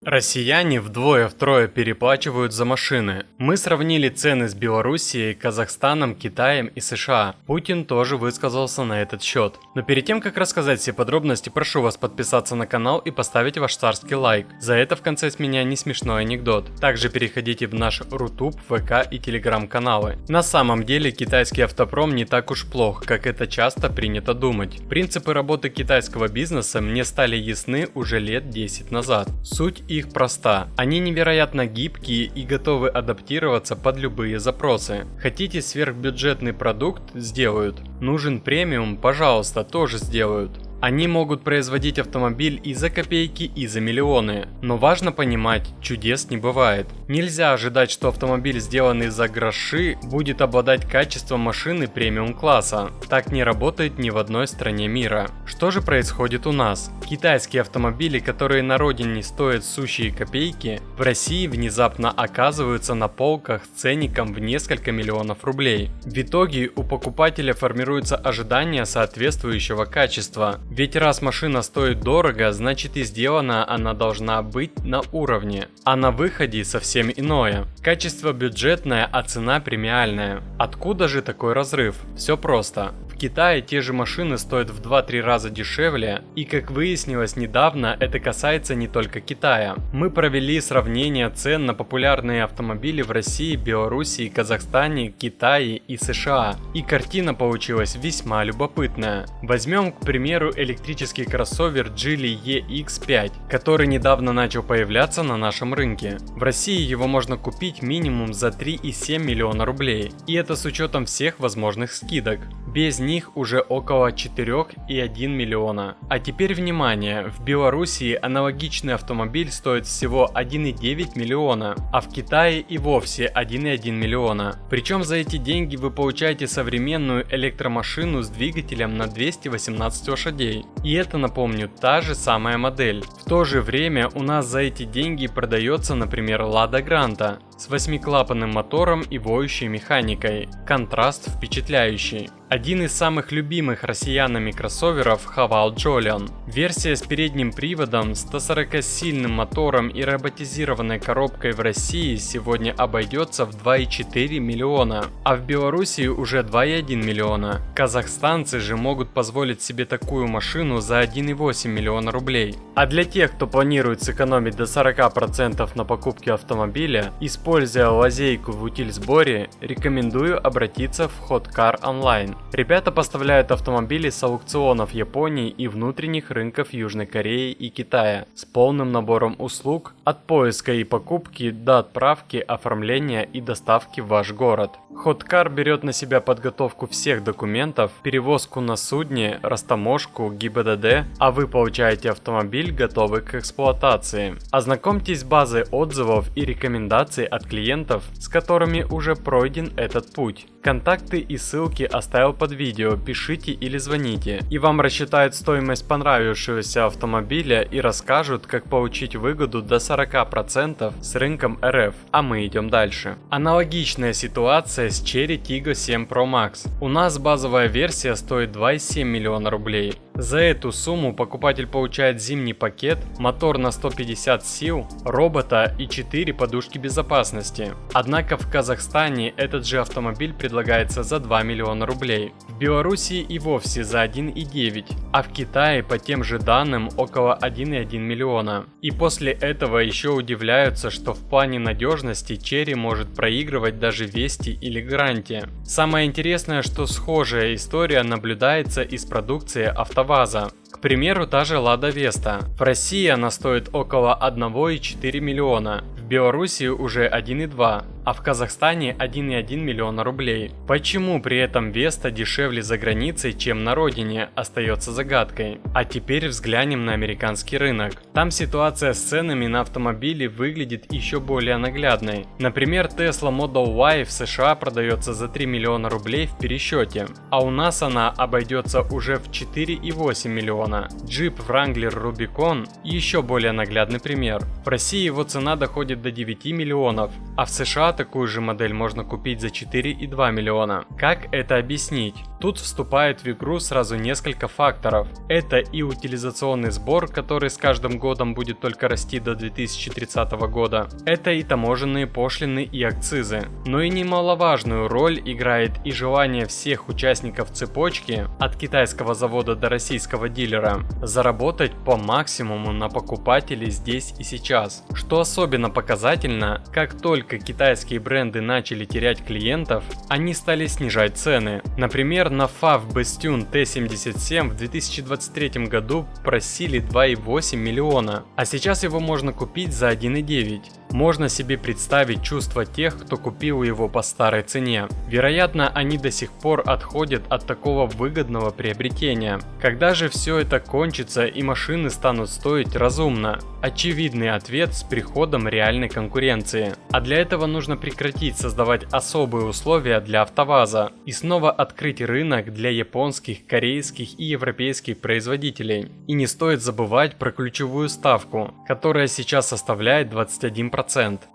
Россияне вдвое-втрое переплачивают за машины. Мы сравнили цены с Белоруссией, Казахстаном, Китаем и США. Путин тоже высказался на этот счет. Но перед тем, как рассказать все подробности, прошу вас подписаться на канал и поставить ваш царский лайк. За это в конце с меня не смешной анекдот. Также переходите в наш Рутуб, ВК и Телеграм-каналы. На самом деле китайский автопром не так уж плох, как это часто принято думать. Принципы работы китайского бизнеса мне стали ясны уже лет 10 назад. Суть их проста. Они невероятно гибкие и готовы адаптироваться под любые запросы. Хотите сверхбюджетный продукт – сделают. Нужен премиум – пожалуйста, тоже сделают. Они могут производить автомобиль и за копейки, и за миллионы. Но важно понимать, чудес не бывает. Нельзя ожидать, что автомобиль, сделанный за гроши, будет обладать качеством машины премиум класса. Так не работает ни в одной стране мира. Что же происходит у нас? Китайские автомобили, которые на родине стоят сущие копейки, в России внезапно оказываются на полках с ценником в несколько миллионов рублей. В итоге у покупателя формируется ожидание соответствующего качества. Ведь раз машина стоит дорого, значит и сделана она должна быть на уровне. А на выходе совсем иное. Качество бюджетное, а цена премиальная. Откуда же такой разрыв? Все просто. В Китае те же машины стоят в 2-3 раза дешевле, и как выяснилось недавно, это касается не только Китая. Мы провели сравнение цен на популярные автомобили в России, Белоруссии, Казахстане, Китае и США. И картина получилась весьма любопытная. Возьмем, к примеру, электрический кроссовер Geely EX5, который недавно начал появляться на нашем рынке. В России его можно купить минимум за 3,7 миллиона рублей, и это с учетом всех возможных скидок. Без них уже около 4,1 миллиона. А теперь внимание, в Белоруссии аналогичный автомобиль стоит всего 1,9 миллиона, а в Китае и вовсе 1,1 миллиона. Причем за эти деньги вы получаете современную электромашину с двигателем на 218 лошадей. И это, напомню, та же самая модель. В то же время у нас за эти деньги продается, например, Lada Granta с 8-клапанным мотором и воющей механикой. Контраст впечатляющий. Один из самых любимых россиянами кроссоверов Haval Jolion. Версия с передним приводом, 140-сильным мотором и роботизированной коробкой в России сегодня обойдется в 2,4 миллиона, а в Белоруссии уже 2,1 миллиона. Казахстанцы же могут позволить себе такую машину за 1,8 миллиона рублей. А для тех, кто планирует сэкономить до 40% на покупке автомобиля, используя лазейку в утильсборе, рекомендую обратиться в Hotcar Online. Ребята поставляют автомобили с аукционов Японии и внутренних рынков Южной Кореи и Китая с полным набором услуг от поиска и покупки до отправки, оформления и доставки в ваш город. Hotcar берет на себя подготовку всех документов, перевозку на судне, растаможку, ГИБДД, а вы получаете автомобиль, готовый к эксплуатации. Ознакомьтесь с базой отзывов и рекомендаций от клиентов, с которыми уже пройден этот путь. Контакты и ссылки оставил под видео, пишите или звоните, и вам рассчитают стоимость понравившегося автомобиля и расскажут, как получить выгоду до 40% с рынком РФ, а мы идем дальше. Аналогичная ситуация с Chery Tiggo 7 Pro Max. У нас базовая версия стоит 2,7 миллиона рублей. За эту сумму покупатель получает зимний пакет, мотор на 150 сил, робота и 4 подушки безопасности. Однако в Казахстане этот же автомобиль предлагается за 2 миллиона рублей. В Белоруссии и вовсе за 1,9, а в Китае по тем же данным около 1,1 миллиона. И после этого еще удивляются, что в плане надежности Chery может проигрывать даже Вести или Гранте. Самое интересное, что схожая история наблюдается и с продукцией АвтоВАЗа. К примеру, та же Lada Vesta. В России она стоит около 1,4 миллиона, в Белоруссии уже 1,2, а в Казахстане 1,1 миллиона рублей. Почему при этом Vesta дешевле за границей, чем на родине, остается загадкой. А теперь взглянем на американский рынок. Там ситуация с ценами на автомобили выглядит еще более наглядной. Например, Tesla Model Y в США продается за 3 миллиона рублей в пересчете, а у нас она обойдется уже в 4,8 миллиона. Jeep Wrangler Rubicon еще более наглядный пример. В России его цена доходит до 9 миллионов, а в США такую же модель можно купить за 4,2 миллиона. Как это объяснить? Тут вступает в игру сразу несколько факторов. Это и утилизационный сбор, который с каждым годом будет только расти до 2030 года. Это и таможенные пошлины и акцизы. Но и немаловажную роль играет и желание всех участников цепочки, от китайского завода до российского дилера, заработать по максимуму на покупателей здесь и сейчас. Что особенно показательно, как только китайские бренды начали терять клиентов, они стали снижать цены. Например, на FAV Bestune T77 в 2023 году просили 2,8 миллиона, а сейчас его можно купить за 1,9. Можно себе представить чувство тех, кто купил его по старой цене. Вероятно, они до сих пор отходят от такого выгодного приобретения. Когда же все это кончится и машины станут стоить разумно? Очевидный ответ с приходом реальной конкуренции. А для этого нужно прекратить создавать особые условия для АвтоВАЗа и снова открыть рынок для японских, корейских и европейских производителей. И не стоит забывать про ключевую ставку, которая сейчас составляет 21%.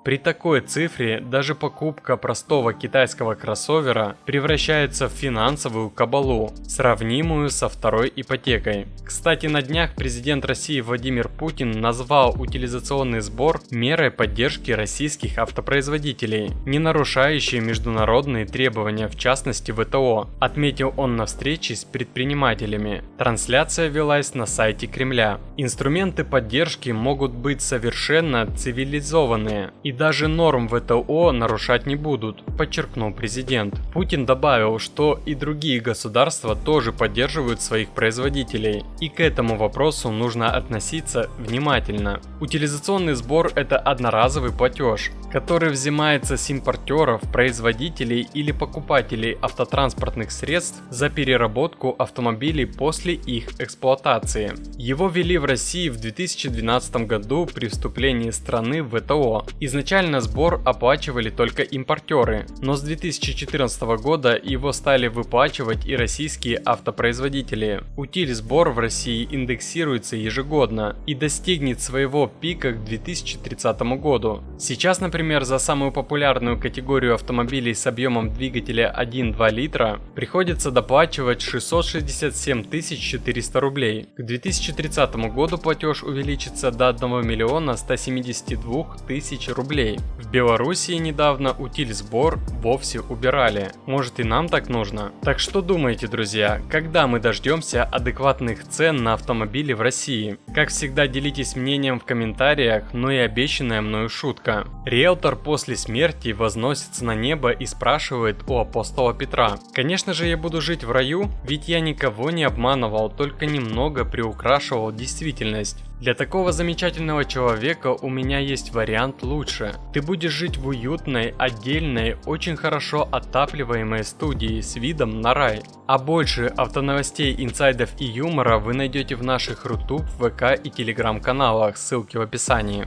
При такой цифре даже покупка простого китайского кроссовера превращается в финансовую кабалу, сравнимую со второй ипотекой. Кстати, на днях президент России Владимир Путин назвал утилизационный сбор мерой поддержки российских автопроизводителей, не нарушающей международные требования, в частности ВТО, отметил он на встрече с предпринимателями. Трансляция велась на сайте Кремля. Инструменты поддержки могут быть совершенно цивилизованными и даже норм ВТО нарушать не будут, подчеркнул президент. Путин добавил, что и другие государства тоже поддерживают своих производителей, и к этому вопросу нужно относиться внимательно. Утилизационный сбор – это одноразовый платеж, который взимается с импортеров, производителей или покупателей автотранспортных средств за переработку автомобилей после их эксплуатации. Его ввели в России в 2012 году при вступлении страны в ВТО. Изначально сбор оплачивали только импортеры, но с 2014 года его стали выплачивать и российские автопроизводители. Утиль-сбор в России индексируется ежегодно и достигнет своего пика к 2030 году. Сейчас, например, за самую популярную категорию автомобилей с объемом двигателя 1,2 литра приходится доплачивать 667 400 рублей. К 2030 году платеж увеличится до 1 миллиона 172 тысяч рублей. В Белоруссии недавно утиль-сбор вовсе убирали. Может, и нам так нужно? Так что думаете, друзья, когда мы дождемся адекватных цен на автомобили в России? Как всегда, делитесь мнением в комментариях, но и обещанная мною шутка. Риэлтор после смерти возносится на небо и спрашивает у апостола Петра: «Конечно же я буду жить в раю, ведь я никого не обманывал, только немного приукрашивал действительность». Для такого замечательного человека у меня есть вариант лучше. Ты будешь жить в уютной, отдельной, очень хорошо отапливаемой студии с видом на рай. А больше автоновостей, инсайдов и юмора вы найдете в наших Рутуб, ВК и Телеграм каналах, ссылки в описании.